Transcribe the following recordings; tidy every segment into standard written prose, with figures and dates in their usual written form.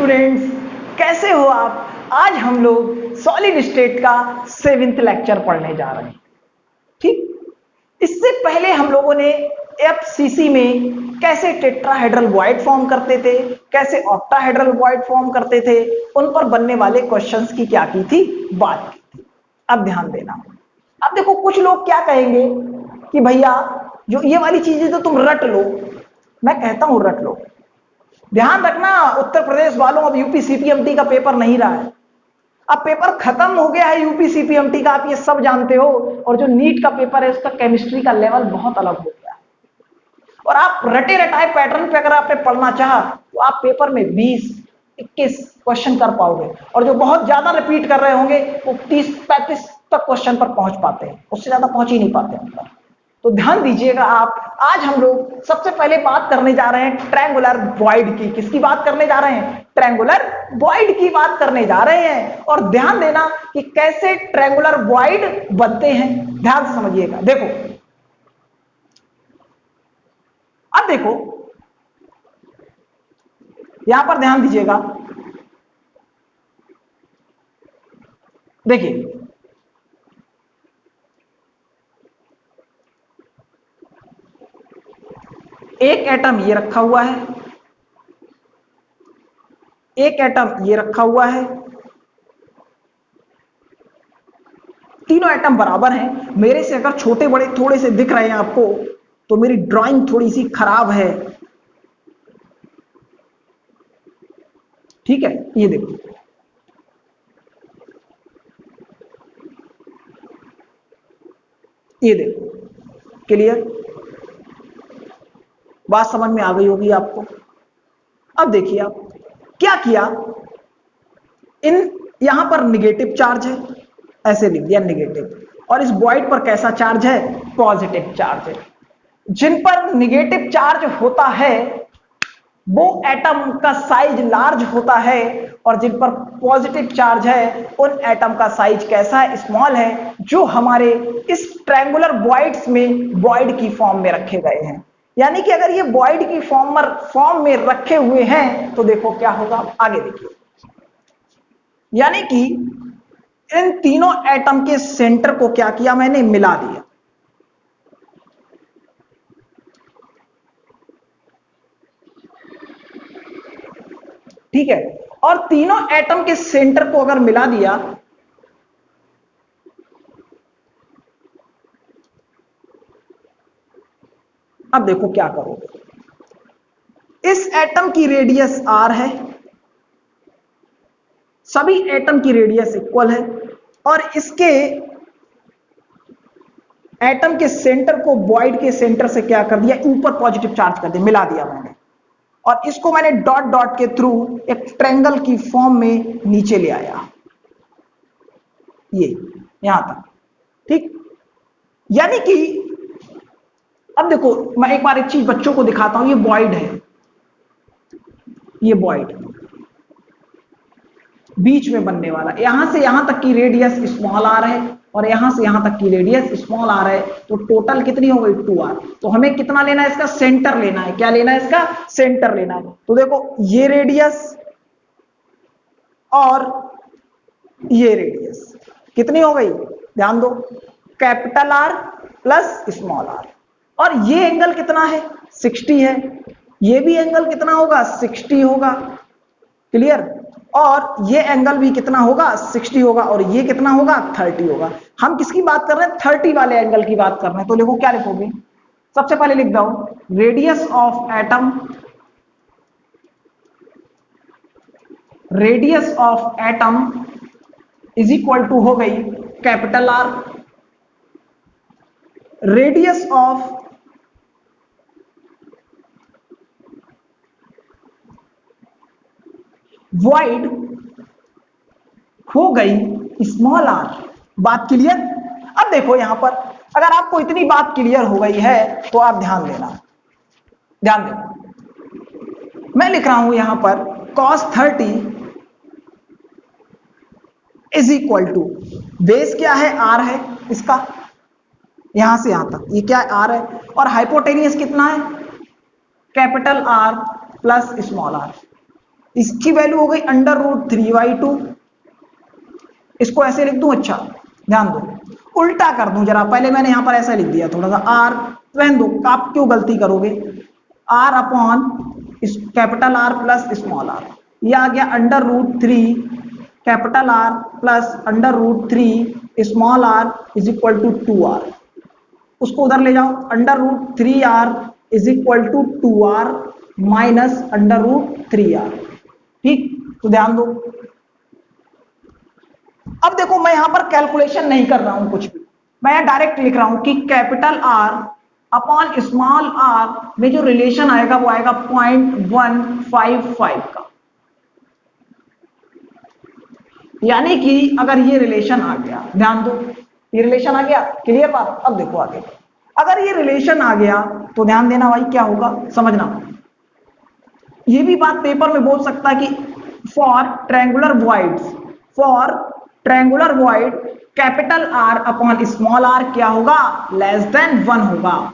Students, कैसे हो आप। आज हम लोग सॉलिड स्टेट का 7th लेक्चर पढ़ने जा रहे हैं। ठीक, इससे पहले हम लोगों ने एफसीसी में कैसे टेट्राहेड्रल वॉइड फॉर्म करते थे, कैसे ऑक्टाहेड्रल वॉइड फॉर्म करते थे, उन पर बनने वाले क्वेश्चंस की क्या की थी, बात की थी। अब ध्यान देना। अब देखो, कुछ लोग क्या कहेंगे कि भैया जो ये वाली चीजें तो तुम रट लो। मैं कहता हूं रट लो। ध्यान रखना, उत्तर प्रदेश वालों, अब यूपी सीपीएमटी का पेपर नहीं रहा है। अब पेपर खत्म हो गया है यूपी सीपीएमटी का, आप ये सब जानते हो। और जो नीट का पेपर है उसका केमिस्ट्री का लेवल बहुत अलग हो गया है। और आप रटे रटाए पैटर्न पे अगर आपने पढ़ना चाहा तो आप पेपर में 20-21 क्वेश्चन कर पाओगे, और जो बहुत ज्यादा रिपीट कर रहे होंगे वो 30-35 तक क्वेश्चन पर पहुंच पाते हैं, उससे ज्यादा पहुंच ही नहीं पाते हैं। तो ध्यान दीजिएगा आप। आज हम लोग सबसे पहले बात करने जा रहे हैं ट्रायंगुलर वॉइड की। किसकी बात करने जा रहे हैं? ट्रायंगुलर वॉइड की बात करने जा रहे हैं। और ध्यान देना कि कैसे ट्रायंगुलर वॉइड बनते हैं, ध्यान से समझिएगा। देखो, अब देखो यहां पर ध्यान दीजिएगा। देखिए, एक एटम ये रखा हुआ है, एक एटम ये रखा हुआ है, तीनों एटम बराबर हैं। मेरे से अगर छोटे बड़े थोड़े से दिख रहे हैं आपको तो मेरी ड्राइंग थोड़ी सी खराब है, ठीक है। ये देखो, ये देखो, क्लियर, बात समझ में आ गई होगी आपको। अब देखिए आप क्या किया, इन यहां पर निगेटिव चार्ज है, ऐसे लिख दिया निगेटिव, और इस वॉइड पर कैसा चार्ज है? पॉजिटिव चार्ज है। जिन पर निगेटिव चार्ज होता है वो एटम का साइज लार्ज होता है, और जिन पर पॉजिटिव चार्ज है उन एटम का साइज कैसा है? स्मॉल है, जो हमारे इस ट्रायंगुलर वॉइड्स में वॉइड की फॉर्म में रखे गए हैं। यानी कि अगर ये वॉइड की फॉर्म में रखे हुए हैं तो देखो क्या होगा, आगे देखिए। यानी कि इन तीनों एटम के सेंटर को क्या किया मैंने? मिला दिया। ठीक है, और तीनों एटम के सेंटर को अगर मिला दिया अब देखो क्या करोगे। इस एटम की रेडियस r है, सभी एटम की रेडियस इक्वल है, और इसके एटम के सेंटर को वॉइड के सेंटर से क्या कर दिया? ऊपर पॉजिटिव चार्ज कर दिया, मिला दिया मैंने। और इसको मैंने डॉट डॉट के थ्रू एक ट्रायंगल की फॉर्म में नीचे ले आया, ये यहां तक। ठीक, यानी कि अब देखो, मैं एक बार एक चीज बच्चों को दिखाता हूं। ये वॉइड है, ये वॉइड बीच में बनने वाला, यहां से यहां तक की रेडियस स्मॉल आर है, और यहां से यहां तक की रेडियस स्मॉल आर है। तो टोटल कितनी हो गई? 2r। तो हमें कितना लेना है? इसका सेंटर लेना है। क्या लेना है? इसका सेंटर लेना है। तो देखो, ये रेडियस और ये रेडियस कितनी हो गई? ध्यान दो, capital r plus small r. और ये एंगल कितना है? 60 है। ये भी एंगल कितना होगा? 60 होगा, क्लियर। और ये एंगल भी कितना होगा? 60 होगा। और ये कितना होगा? 30 होगा। हम किसकी बात कर रहे हैं? 30 वाले एंगल की बात कर रहे हैं। तो देखो क्या लिखोगे, सबसे पहले लिख दो radius of atom, radius of atom is equal to हो गई capital r, radius of void हो गई स्मॉल आर। बात क्लियर? अब देखो यहां पर अगर आपको इतनी बात क्लियर हो गई है तो आप ध्यान देना, ध्यान देना। मैं लिख रहा हूं यहां पर cos 30 is equal to, base क्या है? आर है इसका, यहां से यहां तक ये क्या है? आर है। और हाइपोटेनियस कितना है? Capital r plus small r. इसकी वैल्यू हो गई √3/2। इसको ऐसे लिख दूं, अच्छा ध्यान दो, उल्टा कर दूं जरा, पहले मैंने यहां पर ऐसा लिख दिया थोड़ा सा r, रहने दो, आप क्यों गलती करोगे, r upon capital R plus small r, ये आ गया √3 capital R plus √3 small r is equal to 2r। उसको उधर ले जाओ, √3r is equal to 2r minus √3r। ठीक, तो ध्यान दो, अब देखो मैं यहां पर कैलकुलेशन नहीं कर रहा हूं कुछ भी, मैं डायरेक्ट लिख रहा हूं कि capital R upon small r में जो रिलेशन आएगा वो आएगा 0.155 का। यानी कि अगर ये रिलेशन आ गया, ध्यान दो, ये रिलेशन आ गया, क्लियर बात। अब देखो आगे, अगर ये रिलेशन आ गया तो ध्यान देना भाई, क्या होगा समझना, ये भी बात पेपर में बोल सकता है कि for triangular voids, for triangular void capital R upon small r क्या होगा, <1 होगा।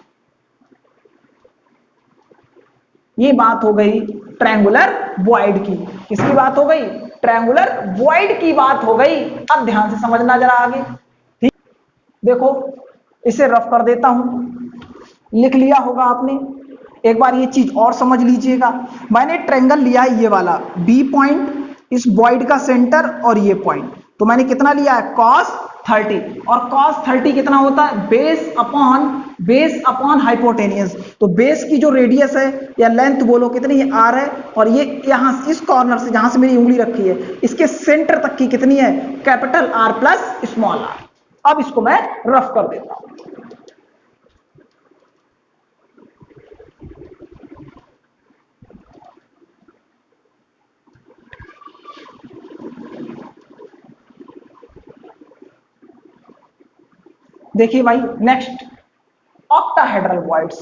ये बात हो गई ट्रायंगुलर वॉइड की, किसकी बात हो गई, ट्रायंगुलर वॉइड की बात हो गई। अब ध्यान से समझना जरा आगे, ठीक, देखो इसे रफ कर देता हूं, लिख लिया होगा आपने, एक बार ये चीज और समझ लीजिएगा। मैंने ट्रायंगल लिया है ये वाला, बी पॉइंट, इस वॉइड का सेंटर और ये पॉइंट, तो मैंने कितना लिया है cos 30, और cos 30 कितना होता है, बेस अपॉन हाइपोटेनियस। तो बेस की जो रेडियस है या लेंथ बोलो कितनी है, r है, और ये यहां इस कॉर्नर से जहां से मेरी उंगली रखी है इसके सेंटर तक की कितनी है, capital R plus small r। अब इसको मैं रफ कर देता हूं, देखिए भाई नेक्स्ट, ऑक्टाहेड्रल वॉइड्स।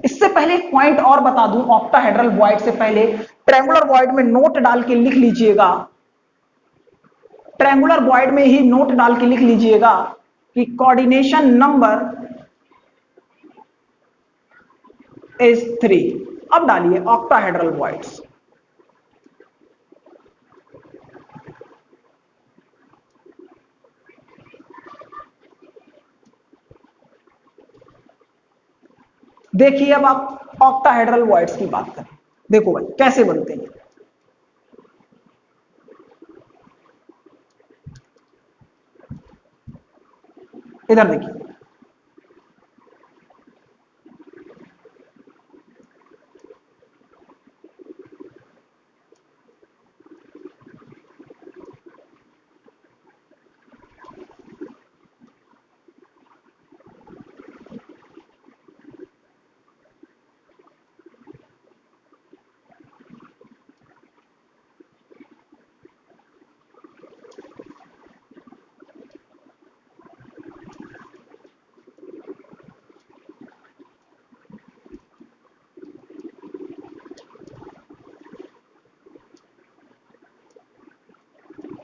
इससे पहले एक पॉइंट और बता दूं, ऑक्टाहेड्रल वॉइड से पहले ट्रायंगुलर वॉइड में नोट डाल के लिख लीजिएगा, ट्रायंगुलर वॉइड में ही नोट डाल के लिख लीजिएगा कि कोऑर्डिनेशन नंबर इज 3। अब डालिए ऑक्टाहेड्रल वॉइड्स, देखिए अब आप ऑक्टाहेड्रल वॉइड्स की बात करें, देखो भाई कैसे बनते हैं, इधर देखिए,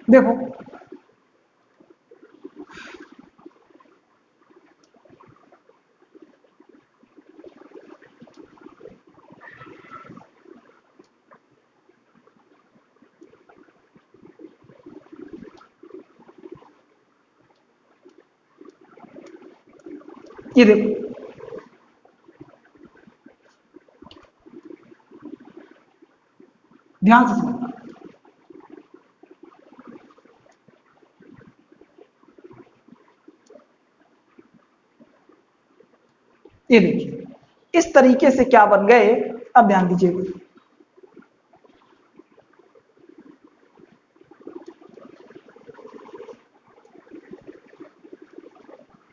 देखो ये देखो, ध्यान से समझना, ये देखिए इस तरीके से क्या बन गए, अब ध्यान दीजिएगा,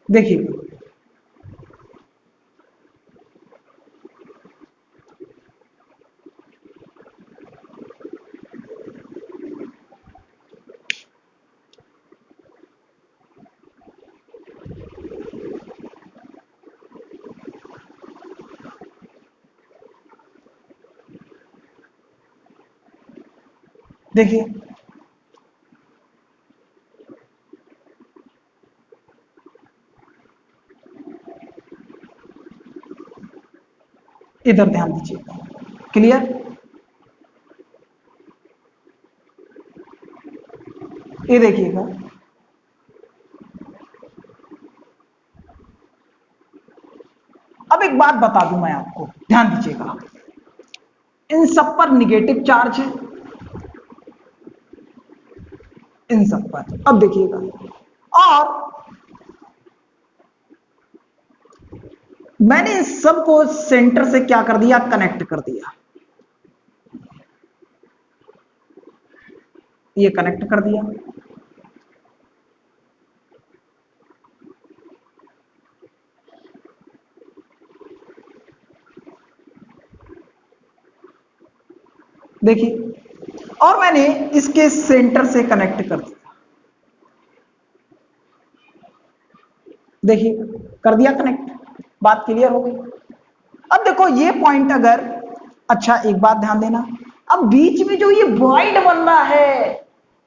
देखिए देखिए इधर ध्यान दीजिएगा। क्लियर? ये देखिएगा, अब एक बात बता दूं मैं आपको, ध्यान दीजिएगा, इन सब पर निगेटिव चार्ज है, इन सब पर। अब देखिएगा, और मैंने इस सब को सेंटर से क्या कर दिया, कनेक्ट कर दिया। ये कनेक्ट कर दिया, देखिए, और मैंने इसके सेंटर से कनेक्ट कर दिया। देखिए, कर दिया कनेक्ट, बात क्लियर हो गई। अब देखो ये पॉइंट अगर, अच्छा एक बात ध्यान देना, अब बीच में जो ये वॉइड बन रहा है,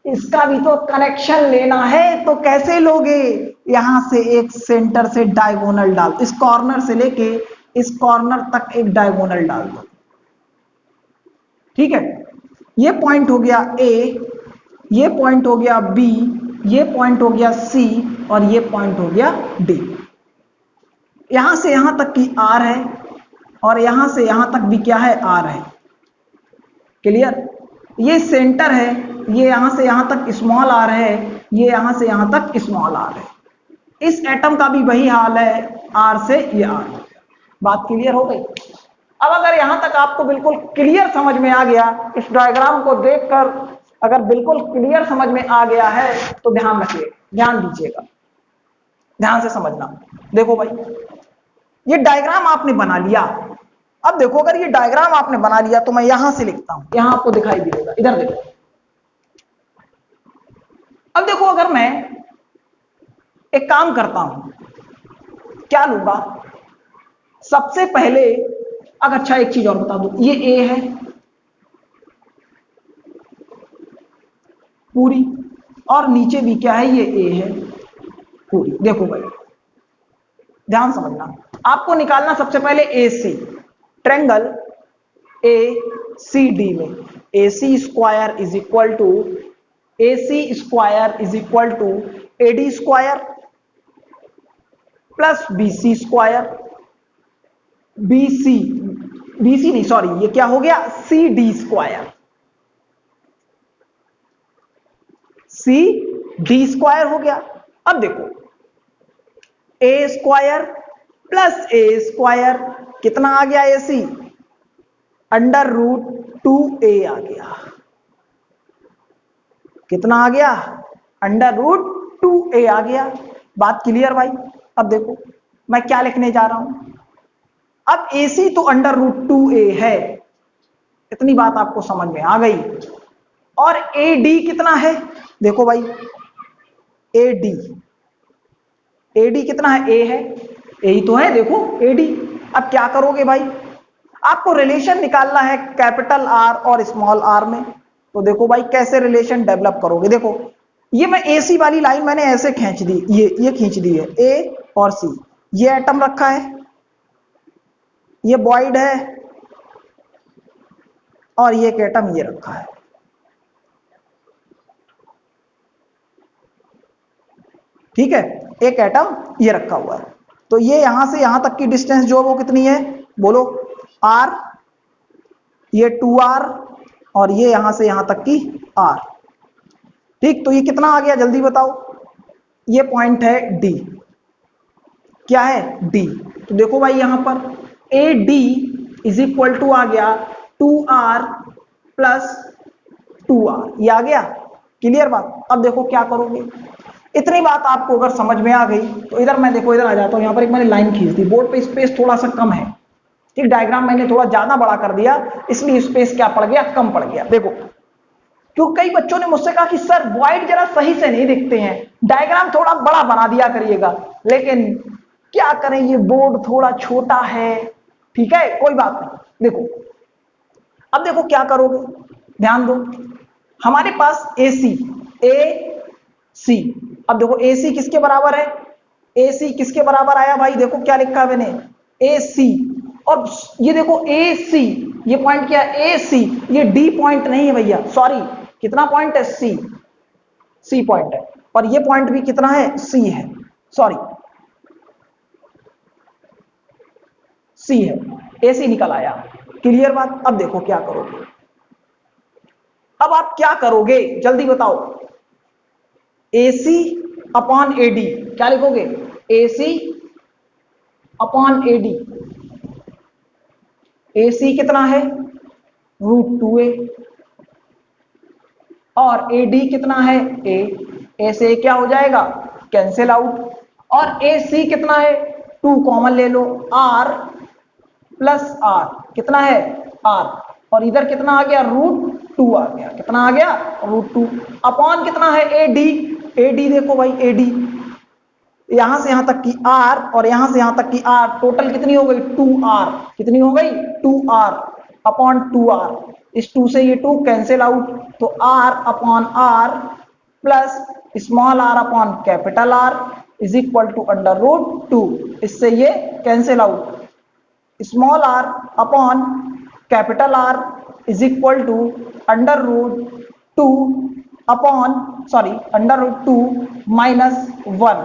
इसका भी तो कनेक्शन लेना है, तो कैसे लोगे? यहां से एक सेंटर से डायगोनल डाल, इस कॉर्नर से लेके इस कॉर्नर तक एक डायगोनल डाल दो। ठीक है, ये पॉइंट हो गया ए, ये पॉइंट हो गया बी, ये पॉइंट हो गया सी, और ये पॉइंट हो गया डी। यहां से यहां तक की आर है, और यहां से यहां तक भी क्या है, आर है। क्लियर? ये सेंटर है, ये यहां से यहां तक स्मॉल आर है, ये यहां से यहां तक स्मॉल आर है। इस एटम का भी वही हाल है, आर से ये आर। बात क्लियर हो गई? अब अगर यहां तक आपको बिल्कुल क्लियर समझ में आ गया, इस डायग्राम को देखकर अगर बिल्कुल क्लियर समझ में आ गया है, तो ध्यान रखिए, ध्यान दीजिएगा, ध्यान से समझना। देखो भाई, ये डायग्राम आपने बना लिया। अब देखो, अगर ये डायग्राम आपने बना लिया तो मैं यहां से लिखता हूं, यहां आपको दिखाई देगा, इधर देखो। अब देखो, अगर मैं एक काम करता हूं, क्या लूंगा सबसे पहले, अगर अच्छा एक चीज और बता दूं, ये ए है पूरी, और नीचे भी क्या है, ये ए है पूरी। देखो भाई, ध्यान समझना, आपको निकालना सबसे पहले ए सी, ट्रेंगल ए सी डी में A C square is equal to, A C square is equal to A D square plus B C square, B C नहीं, सॉरी, ये क्या हो गया, C D square, C D square हो गया। अब देखो, a square plus a square कितना आ गया, ए सी अंडर रूट 2a आ गया। कितना आ गया, अंडर रूट 2a आ गया। बात क्लियर भाई? अब देखो मैं क्या लिखने जा रहा हूं, अब AC तो अंडर रूट 2a है, इतनी बात आपको समझ में आ गई। और AD कितना है, देखो भाई, AD कितना है, A है, यही तो है, देखो AD। अब क्या करोगे भाई, आपको रिलेशन निकालना है कैपिटल आर और स्मॉल आर में। तो देखो भाई कैसे रिलेशन डेवलप करोगे। देखो ये मैं AC वाली लाइन मैंने ऐसे खींच दी, ये खींच दी है, A और C, ये एटम रखा है, ये बॉइड है, और ये एक एटम ये रखा है। ठीक है, एक एटम ये रखा हुआ है। तो ये यहां से यहां तक की डिस्टेंस जो वो कितनी है, बोलो, R, ये 2R, और ये यहां से यहां तक की R। ठीक, तो ये कितना आ गया, जल्दी बताओ। ये पॉइंट है D, क्या है, D। तो देखो भाई यहां पर AD इज इक्वल टू आ गया 2R प्लस 2R, ये आ गया। क्लियर बात? अब देखो क्या करोगे, इतनी बात आपको अगर समझ में आ गई तो इधर मैं, देखो इधर आ जाता हूं, यहां पर एक मैंने लाइन खींच दी, बोर्ड पे स्पेस थोड़ा सा कम है, ठीक, डायग्राम मैंने थोड़ा ज्यादा बड़ा कर दिया, इसलिए स्पेस क्या पड़ गया, कम पड़ गया। देखो, क्योंकि कई बच्चों ने मुझसे कहा कि सर वॉइड जरा सही से नहीं दिखते हैं, डायग्राम थोड़ा बड़ा बना दिया करिएगा, लेकिन क्या करें, ये बोर्ड थोड़ा छोटा है। ठीक है, कोई बात नहीं। देखो, अब देखो क्या करोगे, ध्यान दो, हमारे पास AC, AC, अब देखो AC किसके बराबर है, AC किसके बराबर आया भाई, देखो क्या लिखा है मैंने, AC और ये देखो ए सी, ये पॉइंट क्या है, ए सी, ये डी पॉइंट नहीं है भैया, सॉरी, कितना पॉइंट है, सी, सी पॉइंट है, और ये पॉइंट भी कितना है, सी है, सॉरी सी है, ए सी निकल आया। क्लियर बात। अब देखो क्या करोगे, अब आप क्या करोगे जल्दी बताओ, ए सी अपॉन ए डी, क्या लिखोगे, ए सी अपॉन ए डी, ए सी कितना है, √2a, और ए डी कितना है, ए से क्या हो जाएगा, कैंसिल आउट, और ए सी कितना है, 2 कॉमन ले लो, आर प्लस आर कितना है, आर, और इधर कितना आ गया, √2 आ गया, कितना आ गया, √2, अपॉन कितना है, ए डी देखो भाई, ए डी यहां से यहां तक की आर और यहां से यहां तक की आर, टोटल कितनी हो गई, 2r, कितनी हो गई, 2r अपॉन 2r, इस 2 से ये 2 कैंसिल आउट, तो r upon r plus small r upon capital R is equal to √2, इससे ये cancel out, small r upon capital R is equal to √2 upon sorry √2 -1,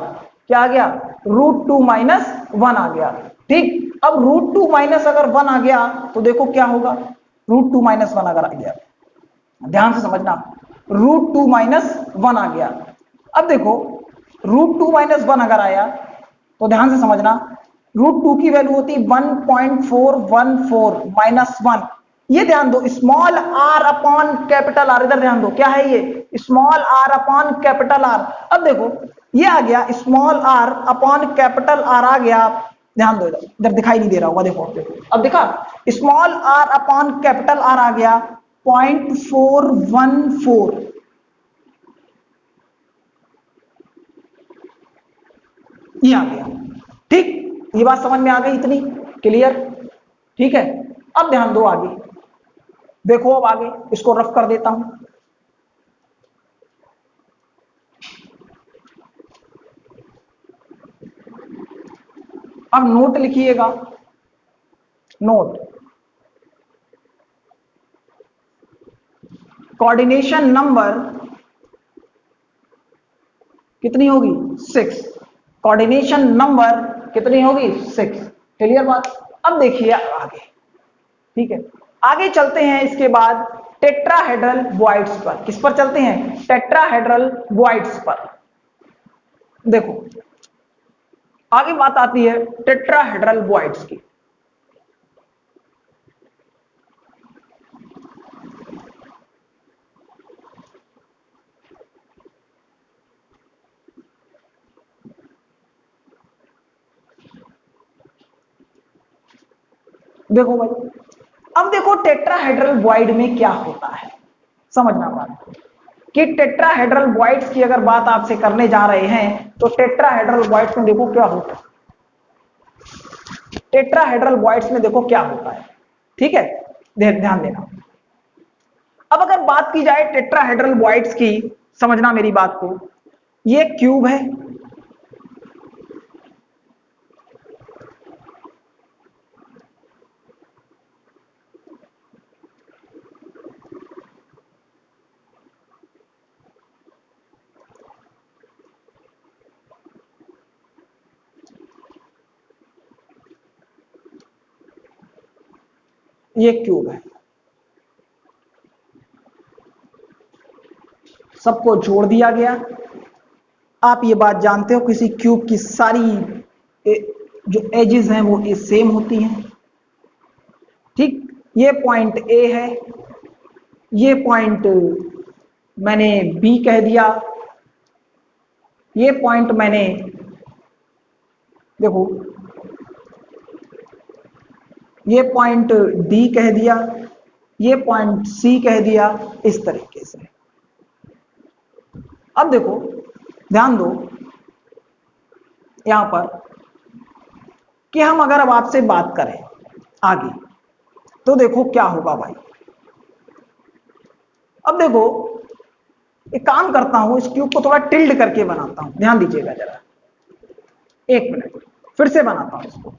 क्या आ गया, √2 -1 आ गया। ठीक, अब √2 माइनस अगर 1 आ गया तो देखो क्या होगा, √2 -1 अगर आ गया, ध्यान से समझना, √2 -1 आ गया। अब देखो √2 -1 अगर आया तो ध्यान से समझना, √2 की वैल्यू होती 1.414 -1, ये ध्यान दो, small r upon capital R, इधर ध्यान दो क्या है ये, small r upon capital R। अब देखो ये आ गया, small r upon capital R आ गया, ध्यान दो इधर दिखाई नहीं दे रहा होगा, देखो अब देखा, small r upon capital R आ गया 0.414, ये आ गया। ठीक, ये बात समझ में आ गई, इतनी क्लियर, ठीक है। अब ध्यान दो आगे, देखो अब आगे इसको रफ कर देता हूं, अब नोट लिखिएगा, नोट, कोऑर्डिनेशन नंबर कितनी होगी, 6, कोऑर्डिनेशन नंबर कितनी होगी, 6, क्लियर बात। अब देखिए आगे, ठीक है, आगे चलते हैं, इसके बाद टेट्राहेड्रल बॉइड्स पर, किस पर चलते हैं, टेट्राहेड्रल बॉइड्स पर। देखो आगे बात आती है टेट्राहेड्रल बॉइड्स की। देखो भाई, अब देखो टेट्राहेड्रल बॉइड में क्या होता है, समझना बात कि टेट्राहेड्रल बॉइड्स की अगर बात आपसे करने जा रहे हैं तो टेट्राहेड्रल बॉइड्स में देखो क्या होता है, टेट्राहेड्रल बॉइड्स में देखो क्या होता है, ठीक है, ध्यान देना। अब अगर बात की जाए टेट्राहेड्रल बॉइड्स की, समझना मेरी बात को, ये क्यूब है, ये क्यूब है, सबको जोड़ दिया गया। आप ये बात जानते हो किसी क्यूब की सारी जो एजेस हैं वो सेम होती हैं, ठीक, ये पॉइंट ए है, ये पॉइंट मैंने बी कह दिया, ये पॉइंट मैंने देखो ये पॉइंट डी कह दिया, ये पॉइंट सी कह दिया, इस तरीके से। अब देखो ध्यान दो यहां पर कि हम अगर अब आपसे बात करें आगे तो देखो क्या होगा भाई। अब देखो एक काम करता हूं, इस क्यूब को थोड़ा टिल्ड करके बनाता हूं, ध्यान दीजिएगा जरा, एक मिनट फिर से बनाता हूं इसको।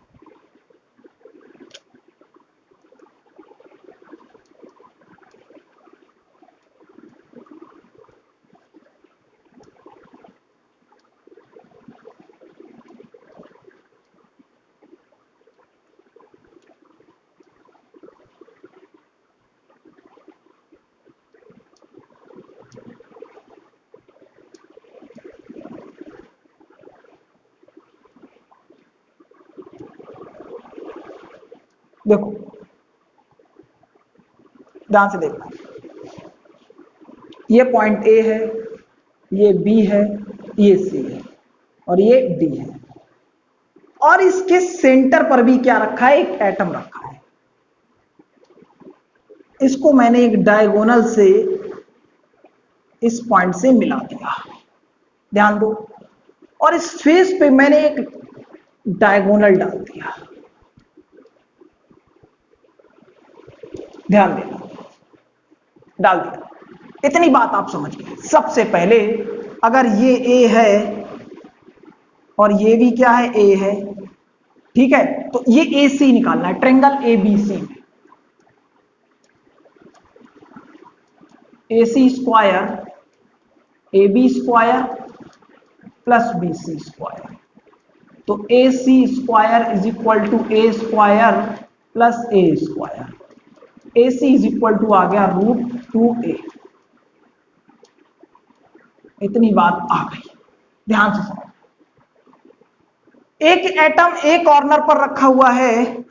देखो ध्यान से देखना, ये पॉइंट ए है, ये बी है, ये सी है और ये डी है, और इसके सेंटर पर भी क्या रखा है, एक एटम रखा है। इसको मैंने एक डायगोनल से इस पॉइंट से मिला दिया, ध्यान दो, और इस फेस पे मैंने एक डायगोनल डाल दिया, ध्यान देना, डाल दिया। इतनी बात आप समझ गए। सबसे पहले अगर ये ए है और ये भी क्या है, ए है, ठीक है, तो ये ए सी निकालना है, ट्रेंगल ए बी सी में। A C square A B square plus B C square, तो A C square is equal to a square plus a square, A C is equal to आ गया √2a। इतनी बात आ गई, ध्यान से समझो। एक एटम ए कॉर्नर पर रखा हुआ है,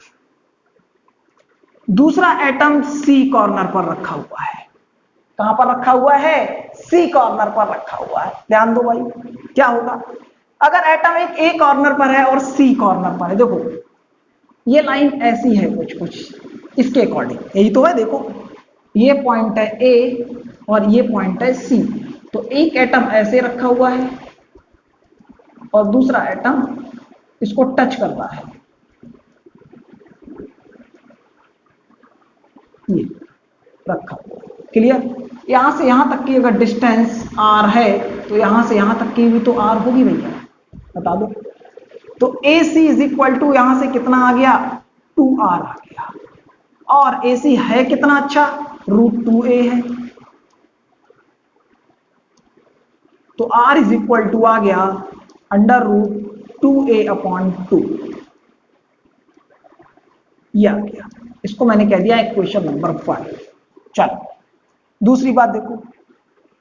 दूसरा एटम सी कॉर्नर पर रखा हुआ है। कहां पर रखा हुआ है, सी कॉर्नर पर रखा हुआ है। ध्यान दो भाई, क्या होगा अगर एटम एक ए कॉर्नर पर है और सी कॉर्नर पर है। देखो ये लाइन ऐसी है कुछ इसके अकॉर्डिंग, यही तो है। देखो ये पॉइंट है ए और ये पॉइंट है सी, तो एक एटम ऐसे रखा हुआ है और दूसरा एटम इसको टच कर रहा है, ये रखा हुआ। क्लियर? यहां से यहां तक की अगर डिस्टेंस r है तो यहां से यहां तक की भी तो r होगी भैया, बता दो। तो A C is equal to यहां से कितना आ गया, 2r आ गया, और ए सी है कितना अच्छा, √2a है, तो r इज इक्वल टू आ गया √2a/2, ये आ गया। इसको मैंने कह दिया इक्वेशन नंबर 5। चलो दूसरी बात देखो,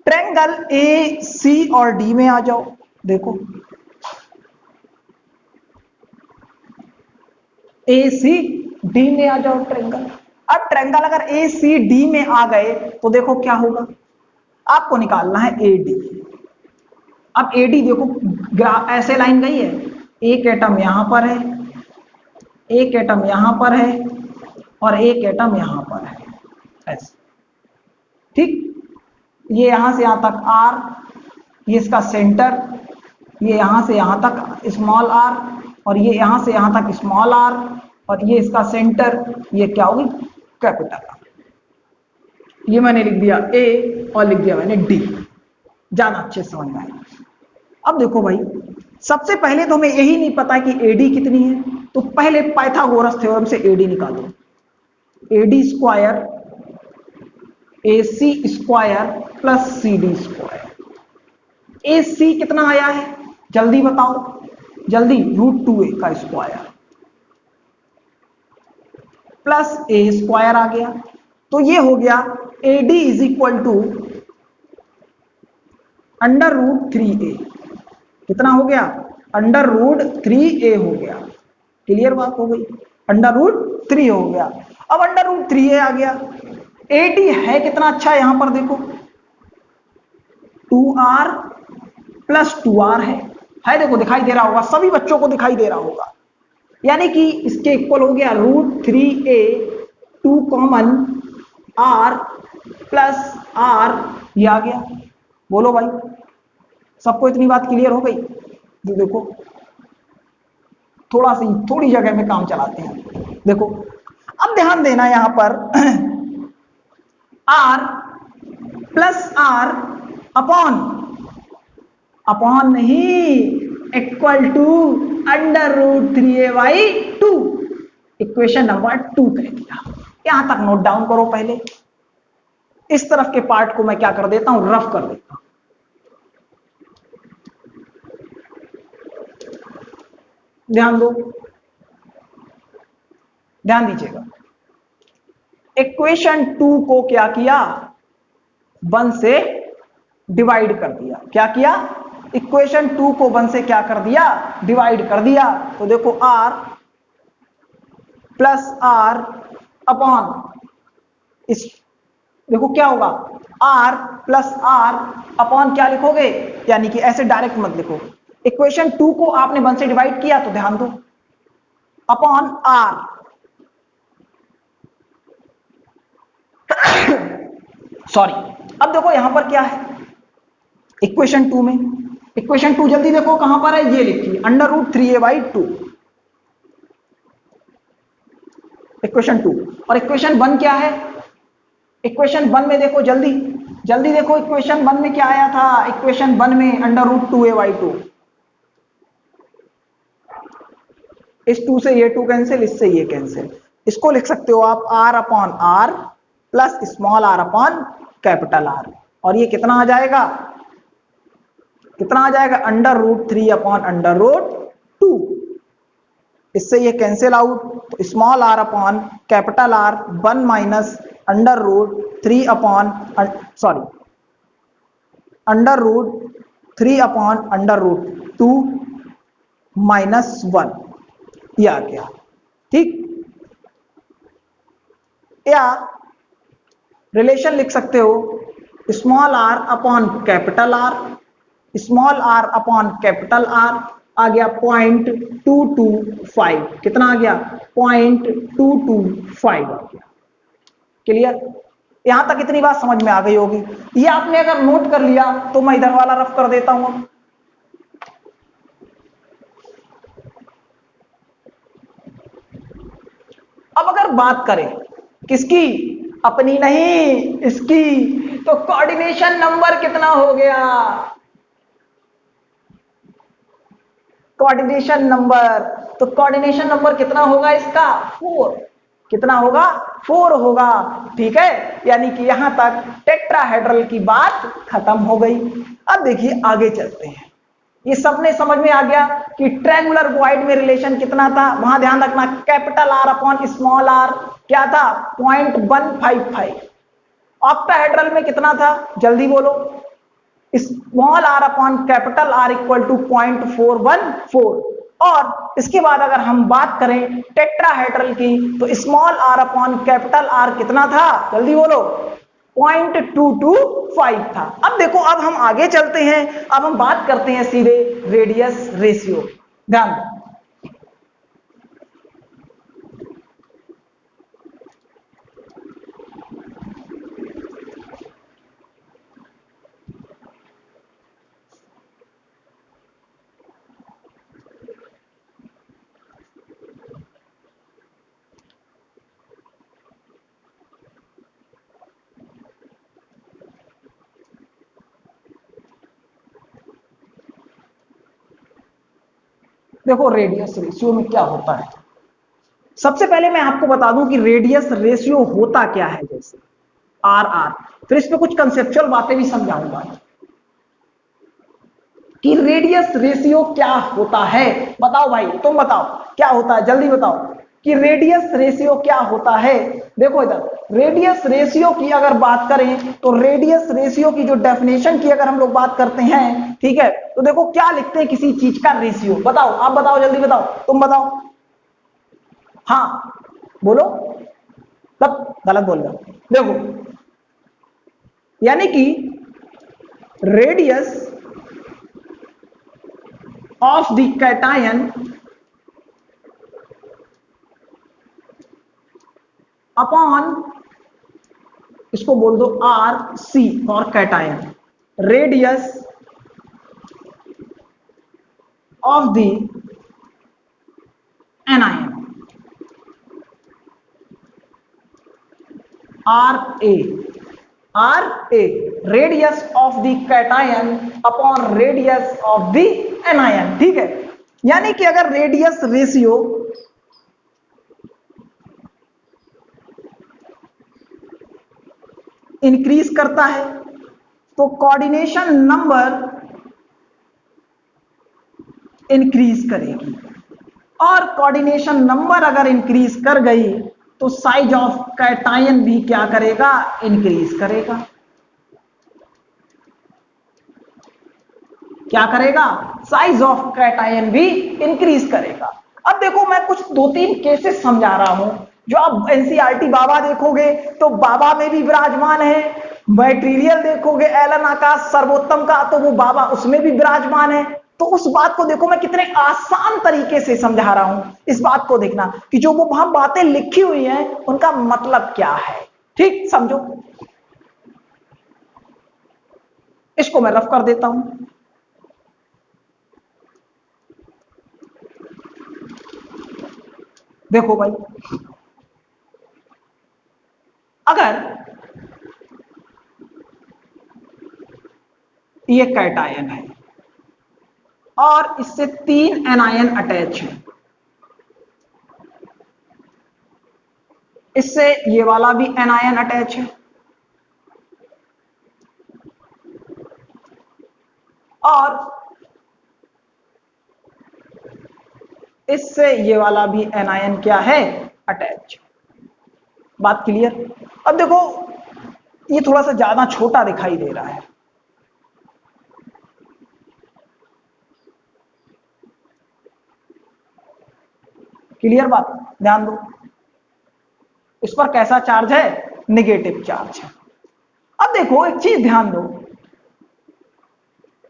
ट्रायंगल ए सी और डी में आ जाओ। देखो ए सी डी में आ जाओ ट्रायंगल। अब ट्रायंगल अगर ए सी डी में आ गए तो देखो क्या होगा, आपको निकालना है ए डी। अब ए डी देखो ऐसे लाइन गई है, एक एटम यहां पर है, एक एटम यहां पर है और एक एटम यहां पर है, ऐसे, ठीक। ये यहां से यहां तक r, ये इसका सेंटर, ये यहां से यहां तक स्मॉल r, और ये यहां से यहां तक स्मॉल r, और ये इसका सेंटर, ये क्या होगी, कैपिटल R। ये मैंने लिख दिया a और लिख दिया मैंने d, ज्यादा अच्छे समझ में आएगा। अब देखो भाई, सबसे पहले तो हमें यही नहीं पता कि AD कितनी है, तो पहले पाइथागोरस थ्योरम से AD निकालो। AD square AC square plus CD square. AC कितना आया है जल्दी बताओ, जल्दी, √2a का स्क्वायर प्लस A स्क्वायर आ गया, तो ये हो गया AD is equal to √3a। कितना हो गया, √3a हो गया। क्लियर बात हो गई, √3 हो गया। अब √3a आ गया, AD है कितना अच्छा, यहां पर देखो 2r प्लस 2r है देखो, दिखाई दे रहा होगा, सभी बच्चों को दिखाई दे रहा होगा। यानी कि इसके इक्वल हो गया √3a, 2 common r plus r, ये आ गया। बोलो भाई, सबको इतनी बात क्लियर हो गई? देखो थोड़ी जगह में काम चलाते हैं। देखो अब ध्यान देना, यहां पर r प्लस r अपॉन नहीं, equal to √3a/2, equation number 2 कह दिया। यहां तक नोट डाउन करो पहले। इस तरफ के पार्ट को मैं क्या कर देता हूं, रफ कर देता हूं। ध्यान दो, ध्यान दीजिएगा। इक्वेशन 2 को क्या किया, 1 से डिवाइड कर दिया। क्या किया, इक्वेशन 2 को 1 से क्या कर दिया, डिवाइड कर दिया। तो देखो r प्लस आर अपॉन इस, देखो क्या होगा, आर प्लस आर अपॉन क्या लिखोगे, यानी कि ऐसे डायरेक्ट मत लिखो, इक्वेशन 2 को आपने 1 से डिवाइड किया तो ध्यान दो, अपॉन आर सॉरी। अब देखो यहां पर क्या है इक्वेशन 2 में, इक्वेशन 2 जल्दी देखो कहां पर है, ये लिखिए √3a/2 इक्वेशन 2। और इक्वेशन 1 क्या है, इक्वेशन 1 में देखो जल्दी जल्दी देखो, इक्वेशन 1 में क्या आया था, इक्वेशन 1 में √2a/2, इस 2 से ये 2 कैंसिल, इससे ये कैंसिल, इसको लिख सकते हो आप r upon r plus small r upon capital R, और ये कितना आ जाएगा, कितना आ जाएगा, √3/√2, इससे ये कैंसिल आउट, तो small r upon capital R 1 minus √3/√2 minus 1, ये आ गया, ठीक। या रिलेशन लिख सकते हो small r upon capital R, small r upon capital R आ गया 0.225, कितना आ गया 0.225 आ गया। क्लियर, यहां तक इतनी बात समझ में आ गई होगी। ये आपने अगर नोट कर लिया तो मैं इधर वाला रफ कर देता हूं। अब अगर बात करें किसकी, अपनी नहीं इसकी, तो कोऑर्डिनेशन नंबर कितना हो गया, कोऑर्डिनेशन नंबर, तो कोऑर्डिनेशन नंबर कितना होगा इसका 4, कितना होगा 4 होगा, ठीक है। यानी कि यहां तक टेट्राहेड्रल की बात खत्म हो गई। अब देखिए आगे चलते हैं, ये सबने समझ में आ गया कि ट्रायंगुलर वॉइड में रिलेशन कितना था, वहां ध्यान रखना capital R upon small r क्या था 0.155, ऑक्टाहेड्रल में कितना था जल्दी बोलो, small r upon capital R equal to 0.414, और इसके बाद अगर हम बात करें टेट्राहेड्रल की तो small r upon capital R कितना था जल्दी बोलो 0.225 था। अब देखो अब हम आगे चलते हैं, अब हम बात करते हैं सीधे रेडियस रेशियो, ध्यान दो। देखो रेडियस रेशियो में क्या होता है, सबसे पहले मैं आपको बता दूं कि रेडियस रेशियो होता क्या है, जैसे आर, फिर इस पे कुछ कंसेप्चुअल बातें भी समझाऊंगा कि रेडियस रेशियो क्या होता है। बताओ भाई तुम बताओ क्या होता है, जल्दी बताओ कि रेडियस रेशियो क्या होता है। देखो इधर रेडियस रेशियो की अगर बात करें तो रेडियस रेशियो की जो डेफिनेशन की अगर हम लोग बात करते हैं, ठीक है, तो देखो क्या लिखते हैं किसी चीज का रेशियो, बताओ आप बताओ जल्दी बताओ, तुम बताओ, हाँ बोलो, सब गलत बोल रहे हो। देखो यानी कि radius of the cation upon, इसको बोल दो r c for cation, radius of the anion r a radius of the cation upon radius of the anion, ठीक है। यानी कि अगर रेडियस रेशियो इंक्रीज करता है तो कोऑर्डिनेशन नंबर इंक्रीज करेगी, और कोऑर्डिनेशन नंबर अगर इंक्रीज कर गई तो साइज ऑफ कैटायन भी क्या करेगा, इंक्रीज करेगा। क्या करेगा, साइज ऑफ कैटायन भी इंक्रीज करेगा। अब देखो मैं कुछ 2-3 केसेस समझा रहा हूं, जो आप एनसीईआरटी बाबा देखोगे तो बाबा में भी विराजमान है, मटेरियल देखोगे एलन आकाश सर्वोत्तम का तो वो बाबा उसमें भी विराजमान है। तो उस बात को देखो मैं कितने आसान तरीके से समझा रहा हूं, इस बात को देखना कि जो वो वहां बातें लिखी हुई हैं उनका मतलब क्या है। ठीक समझो, इसको मैं रफ कर देता हूं। देखो भाई, अगर ये कैटायन है और इससे 3 एनायन अटैच है, इससे ये वाला भी एनायन अटैच है और इससे ये वाला भी एनायन क्या है, अटैच। बात क्लियर। अब देखो ये थोड़ा सा ज्यादा छोटा दिखाई दे रहा है, क्लियर बात, ध्यान दो। इस पर कैसा चार्ज है, नेगेटिव चार्ज है। अब देखो एक चीज ध्यान दो,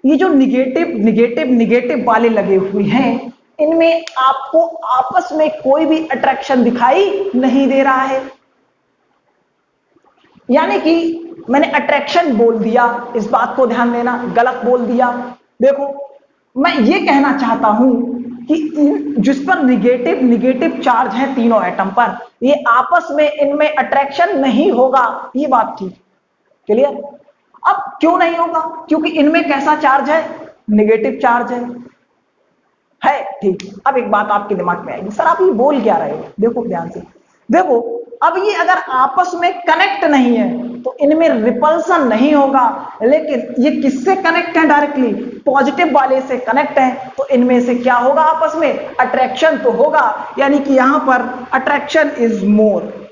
ये जो निगेटिव निगेटिव निगेटिव वाले लगे हुए हैं, इनमें आपको आपस में कोई भी अट्रैक्शन दिखाई नहीं दे रहा है। यानी कि मैंने अट्रैक्शन बोल दिया, इस बात को ध्यान देना, गलत बोल दिया। देखो मैं ये कहना चाहता हूं कि जिस पर निगेटिव निगेटिव चार्ज है तीनों एटम पर, ये आपस में इनमें अट्रैक्शन नहीं होगा, ये बात थी। क्लियर। अब क्यों नहीं होगा, क्योंकि इनमें कैसा चार्ज है, निगेटिव चार्ज है। ठीक। अब एक बात आपके दिमाग में आएगी, सर आप ये बोल क्या रहे हो। देखो ध्यान से, देखो अब ये अगर आपस में कनेक्ट नहीं है तो इनमें रिपल्सन नहीं होगा, लेकिन ये किससे कनेक्ट है, डायरेक्टली पॉजिटिव वाले से कनेक्ट है, तो इनमें से क्या होगा, आपस में अट्रैक्शन तो होगा। यानी कि यहां पर attraction is more,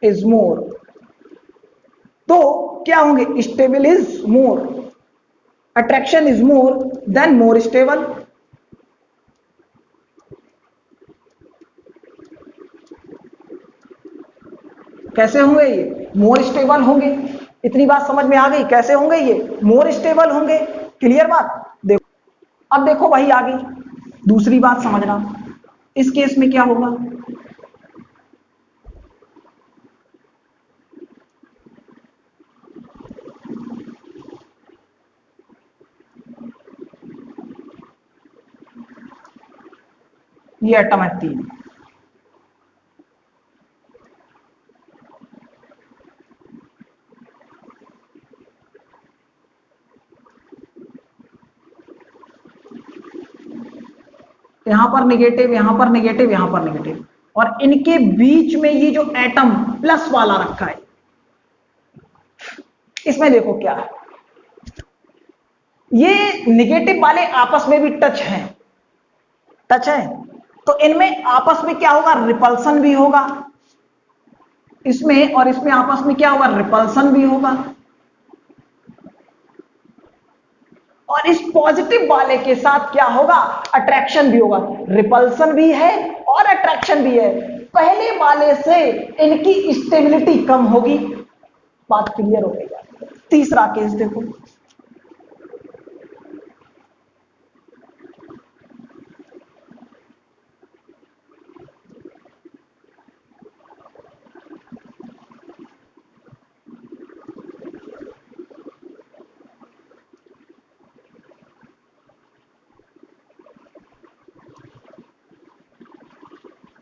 is more. तो क्या होंगे, stable is more, attraction is more than more stable. कैसे होंगे ये, मोर स्टेबल होंगे। इतनी बात समझ में आ गई, कैसे होंगे ये, मोर स्टेबल होंगे। क्लियर बात। देखो अब देखो भाई आगे दूसरी बात समझना, इस केस में क्या होगा, ये एटम है 3, यहां पर नेगेटिव, यहां पर नेगेटिव, यहां पर नेगेटिव, और इनके बीच में ये जो एटम प्लस वाला रखा है, इसमें देखो क्या है, ये नेगेटिव वाले आपस में भी टच हैं, टच है, तो इनमें आपस में क्या होगा, रिपल्सन भी होगा। इसमें और इसमें आपस में क्या होगा, रिपल्सन भी होगा। और इस पॉजिटिव वाले के साथ क्या होगा, अट्रैक्शन भी होगा। रिपल्सन भी है और अट्रैक्शन भी है। पहले वाले से इनकी स्टेबिलिटी कम होगी। बात क्लियर हो गई। तीसरा केस देखो,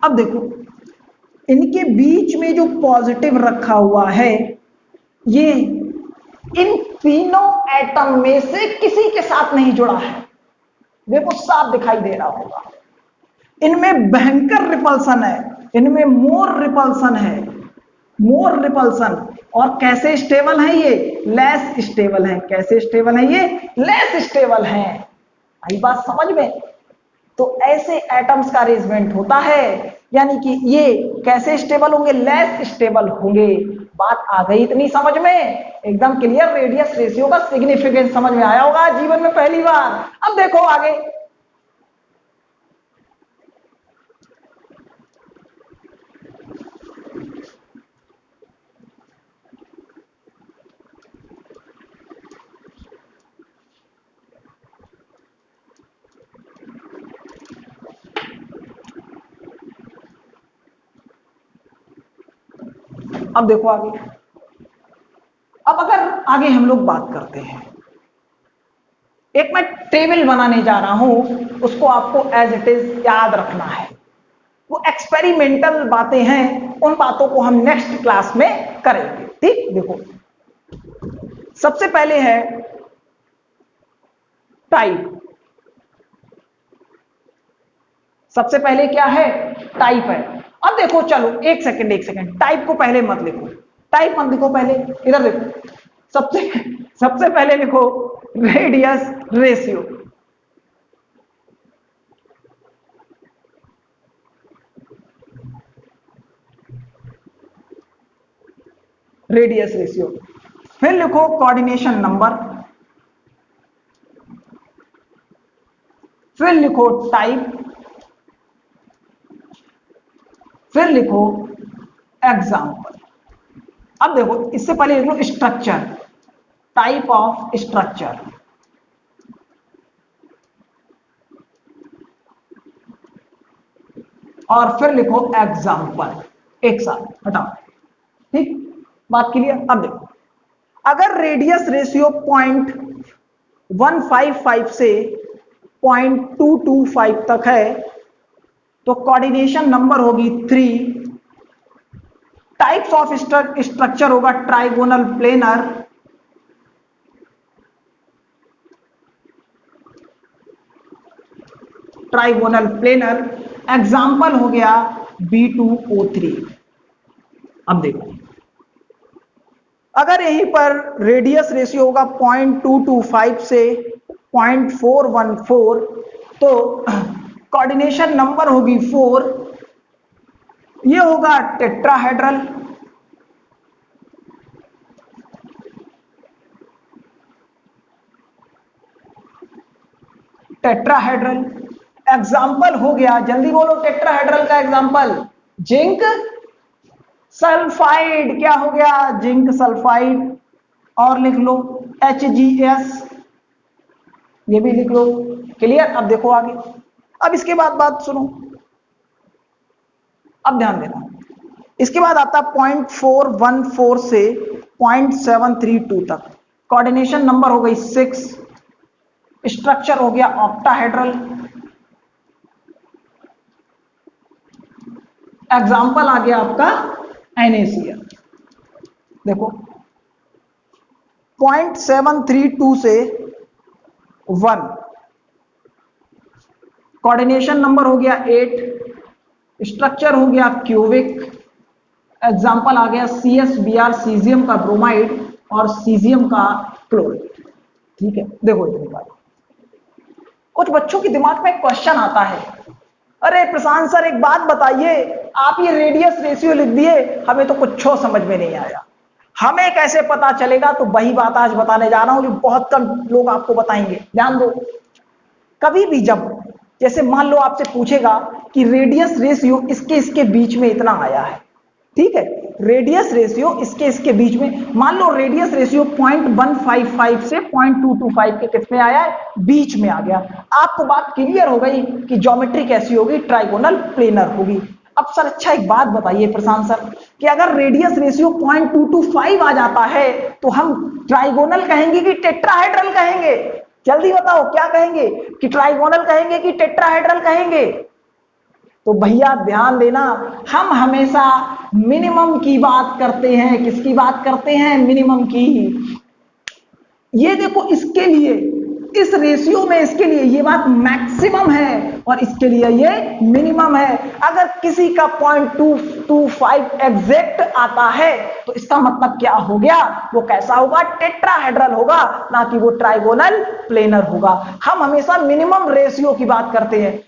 अब देखो इनके बीच में जो पॉजिटिव रखा हुआ है, ये इन तीनों एटम में से किसी के साथ नहीं जुड़ा है। देखो साफ दिखाई दे रहा होगा, इनमें भयंकर रिपल्सन है, इनमें मोर रिपल्सन है, मोर रिपल्सन। और कैसे स्टेबल है ये, लेस स्टेबल है। कैसे स्टेबल है ये, लेस स्टेबल है। आई बात समझ में। तो ऐसे एटम्स का अरेंजमेंट होता है, यानी कि ये कैसे स्टेबल होंगे, लेस स्टेबल होंगे। बात आ गई इतनी समझ में, एकदम क्लियर। रेडियस रेशियो का सिग्निफिकेंस समझ में आया होगा जीवन में पहली बार। अब देखो आगे, अब देखो आगे। अब अगर आगे हम लोग बात करते हैं, एक मैं टेबल बनाने जा रहा हूं, उसको आपको एज इट इज याद रखना है। वो एक्सपेरिमेंटल बातें हैं, उन बातों को हम नेक्स्ट क्लास में करेंगे। ठीक, देखो सबसे पहले है टाइप। सबसे पहले क्या है? टाइप है। अब देखो, चलो एक सेकंड, टाइप को पहले मत लिखो, टाइप मत लिखो पहले, इधर देखो। सबसे सबसे पहले लिखो रेडियस रेशियो। रेडियस रेशियो, फिर लिखो कोऑर्डिनेशन नंबर, फिर लिखो टाइप, फिर लिखो एग्जाम्पल। अब देखो, इससे पहले लिख लो स्ट्रक्चर, टाइप ऑफ स्ट्रक्चर, और फिर लिखो एग्जाम्पल, एक साथ हटाओ। ठीक, बात क्लियर। अब देखो, अगर रेडियस रेशियो 0.155 से 0.225 तक है तो कोऑर्डिनेशन नंबर होगी 3, टाइप्स ऑफ स्ट्रक्चर होगा trigonal planar, trigonal planar, example हो गया B2O3। अब देखो, अगर यहीं पर रेडियस रेशियो होगा 0.225 से 0.414 तो कोऑर्डिनेशन नंबर होगी 4, ये होगा टेट्राहेड्रल। टेट्राहेड्रल एग्जाम्पल हो गया, जल्दी बोलो टेट्राहेड्रल का एग्जाम्पल, जिंक सल्फाइड। क्या हो गया? Zinc sulphide. और लिख लो HgS, ये भी लिख लो। क्लियर। अब देखो आगे, अब इसके बाद बात सुनो, अब ध्यान देना। इसके बाद आता 0.414 से 0.732 तक, कोऑर्डिनेशन नंबर हो गई 6, स्ट्रक्चर हो गया ऑक्टाहेड्रल, एग्जाम्पल आ गया आपका NaCl। देखो 0.732 से 1, कोऑर्डिनेशन नंबर हो गया 8, स्ट्रक्चर हो गया क्यूबिक, एग्जाम्पल आ गया CsBr, सीजियम का ब्रोमाइड और सीजियम का क्लोराइड। ठीक है, देखो इतनी बात। कुछ बच्चों के दिमाग में एक क्वेश्चन आता है, अरे प्रशांत सर एक बात बताइए, आप ये रेडियस रेशियो लिख दिए, हमें तो कुछ समझ में नहीं आया, हमें कैसे पता चलेगा? तो वही बात आज बताने जा रहा हूं जो बहुत कम लोग आपको बताएंगे। ध्यान दो, कभी भी जब जैसे मान लो आपसे पूछेगा कि रेडियस रेशियो इसके इसके बीच में इतना आया है, ठीक है, रेडियस रेशियो इसके इसके बीच में, मान लो रेडियस रेशियो 0.155 से 0.225 के कितने आया है? बीच में आ गया। आपको बात क्लियर हो गई कि ज्योमेट्री कैसी होगी? ट्राइगोनल प्लेनर होगी। अब सर अच्छा एक बात बताइए प्रशांत सर, कि अगर रेडियस रेशियो 0.225 आ जाता है तो हम ट्राइगोनल कहेंगे कि टेट्राहेड्रल कहेंगे? जल्दी बताओ, क्या कहेंगे? कि ट्राइगोनल कहेंगे कि टेट्राहेड्रल कहेंगे? तो भैया ध्यान देना, हम हमेशा मिनिमम की बात करते हैं। किसकी बात करते हैं? मिनिमम की। ये देखो, इसके लिए इस रेशियो में इसके लिए ये बात मैक्सिमम है और इसके लिए ये मिनिमम है। अगर किसी का 0.225 एग्जैक्ट आता है तो इसका मतलब क्या हो गया? वो कैसा होगा? टेट्राहेड्रल होगा, ना कि वो ट्राइगोनल प्लेनर होगा। हम हमेशा मिनिमम रेशियो की बात करते हैं।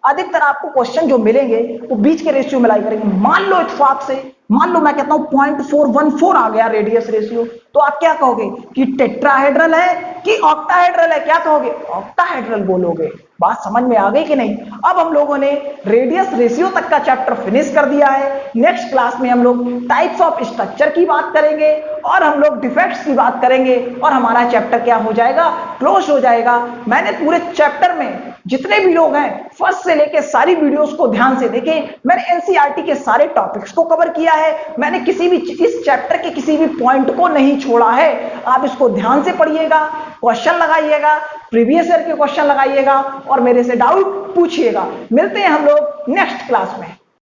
अधिकतर आपको क्वेश्चन जो मिलेंगे वो बीच के रेशियो मिलाई करेंगे। मान लो इत्तेफाक से मान लो मैं कहता हूं 0.414 आ गया रेडियस रेशियो, तो आप क्या कहोगे कि टेट्राहेड्रल है कि ऑक्टाहेड्रल है? क्या कहोगे? ऑक्टाहेड्रल बोलोगे। बात समझ में आ गई कि नहीं? अब हम लोगों ने रेडियस रेशियो तक का चैप्टर फिनिश कर दिया है। नेक्स्ट क्लास में हम लोग टाइप्स ऑफ स्ट्रक्चर की बात करेंगे और हम लोग डिफेक्ट्स की बात करेंगे और हमारा चैप्टर क्या हो जाएगा? क्लोज हो जाएगा। मैंने पूरे चैप्टर में जितने भी लोग हैं फर्स्ट से लेके सारी वीडियोस को ध्यान से देखें। मैंने एनसीईआरटी के सारे टॉपिक्स को कवर किया है। मैंने किसी भी इस चैप्टर के किसी भी पॉइंट को नहीं छोड़ा है। आप इसको ध्यान से पढ़िएगा, क्वेश्चन लगाइएगा, प्रीवियस ईयर के क्वेश्चन लगाइएगा और मेरे से डाउट पूछिएगा। मिलते हैं हम लोग नेक्स्ट क्लास में।